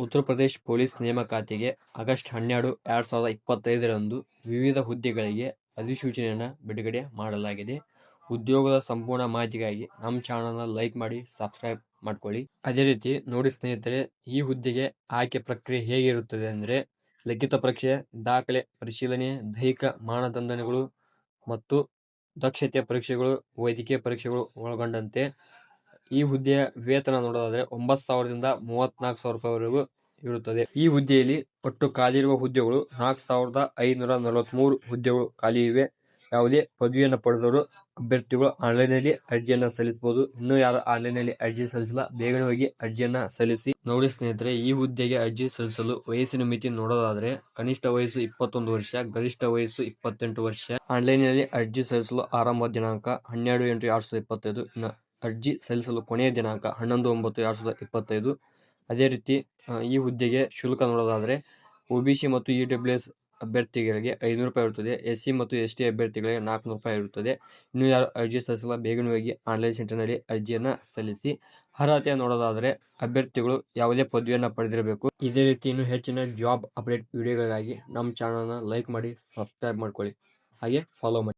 Uttar Pradesh police ನೇಮಕಾತಿಗೆ August 12, 2025ರಂದು ವಿವಿಧ ಹುದ್ದೆಗಳಿಗೆ ಅಧಿಸೂಚನೆಯನ್ನು ಬಿಡುಗಡೆ ಮಾಡಲಾಗಿದೆ. ಉದ್ಯೋಗದ ಸಂಪೂರ್ಣ ಮಾಹಿತಿಗಾಗಿ ನಮ್ಮ ಚಾನಲ್ನ ಲೈಕ್ ಮಾಡಿ, ಸಬ್ಸ್ಕ್ರೈಬ್ ಮಾಡ್ಕೊಳ್ಳಿ. ಅದೇ ರೀತಿ ನೋಡಿ ಸ್ನೇಹಿತರೆ, ಈ ಹುದ್ದೆಗೆ ಆಯ್ಕೆ ಪ್ರಕ್ರಿಯೆ ಹೇಗಿರುತ್ತದೆ ಅಂದರೆ, ಲಿಖಿತ ಪರೀಕ್ಷೆ, ದಾಖಲೆ ಪರಿಶೀಲನೆ, ದೈಹಿಕ ಮಾನದಂಡಗಳು ಮತ್ತು ದಕ್ಷತೆ ಪರೀಕ್ಷೆಗಳು, ವೈದ್ಯಕೀಯ ಪರೀಕ್ಷೆಗಳು ಒಳಗೊಂಡಂತೆ ಈ ಹುದ್ದೆಯ ವೇತನ ನೋಡೋದಾದ್ರೆ 9,000ದಿಂದ 34,000 ರೂಪಾಯಿವರೆಗೂ ಇರುತ್ತದೆ. ಈ ಹುದ್ದೆಯಲ್ಲಿ ಒಟ್ಟು ಖಾಲಿ ಇರುವ ಹುದ್ದೆಗಳು 4,543 ಹುದ್ದೆಗಳು ಖಾಲಿ ಇವೆ. ಯಾವುದೇ ಪದವಿಯನ್ನು ಪಡೆದವರು ಅಭ್ಯರ್ಥಿಗಳು ಆನ್ಲೈನ್ನಲ್ಲಿ ಅರ್ಜಿಯನ್ನು ಸಲ್ಲಿಸಬಹುದು. ಇನ್ನೂ ಯಾರು ಆನ್ಲೈನ್ನಲ್ಲಿ ಅರ್ಜಿ ಸಲ್ಲಿಸಿಲ್ಲ, ಬೇಗನೆ ಹೋಗಿ ಅರ್ಜಿಯನ್ನು ಸಲ್ಲಿಸಿ. ನೋಡಿ ಸ್ನೇಹಿತರೆ, ಈ ಹುದ್ದೆಗೆ ಅರ್ಜಿ ಸಲ್ಲಿಸಲು ವಯಸ್ಸಿನ ಮಿತಿ ನೋಡೋದಾದ್ರೆ ಕನಿಷ್ಠ ವಯಸ್ಸು 21 ವರ್ಷ, ಗರಿಷ್ಠ ವಯಸ್ಸು 28 ವರ್ಷ. ಆನ್ಲೈನ್ನಲ್ಲಿ ಅರ್ಜಿ ಸಲ್ಲಿಸಲು ಆರಂಭ ದಿನಾಂಕ 12/8/2025. ಇನ್ನು ಅರ್ಜಿ ಸಲ್ಲಿಸಲು ಕೊನೆಯ ದಿನಾಂಕ 11/9/2025. ಅದೇ ರೀತಿ ಈ ಹುದ್ದೆಗೆ ಶುಲ್ಕ ನೋಡೋದಾದ್ರೆ OBC ಮತ್ತು EWS ಅಭ್ಯರ್ಥಿಗಳಿಗೆ 500 ರೂಪಾಯಿ ಇರುತ್ತದೆ. SC ಮತ್ತು ST ಅಭ್ಯರ್ಥಿಗಳಿಗೆ 400 ರೂಪಾಯಿ ಇರುತ್ತದೆ. ಇನ್ನು ಯಾರು ಅರ್ಜಿ ಸಲ್ಲಿಸಲ್ಲ, ಬೇಗನೆ ಹೋಗಿ ಆನ್ಲೈನ್ ಸೆಂಟರ್ನಲ್ಲಿ ಅರ್ಜಿಯನ್ನು ಸಲ್ಲಿಸಿ. ಅರ್ಹತೆ ನೋಡೋದಾದ್ರೆ ಅಭ್ಯರ್ಥಿಗಳು ಯಾವುದೇ ಪದವಿಯನ್ನು ಪಡೆದಿರಬೇಕು. ಇದೇ ರೀತಿ ಇನ್ನೂ ಹೆಚ್ಚಿನ ಜಾಬ್ ಅಪ್ಡೇಟ್ ವಿಡಿಯೋಗಳಿಗಾಗಿ ನಮ್ಮ ಚಾನಲ್ನ ಲೈಕ್ ಮಾಡಿ, ಸಬ್ಸ್ಕ್ರೈಬ್ ಮಾಡ್ಕೊಳ್ಳಿ, ಹಾಗೆ ಫಾಲೋ ಮಾಡಿ.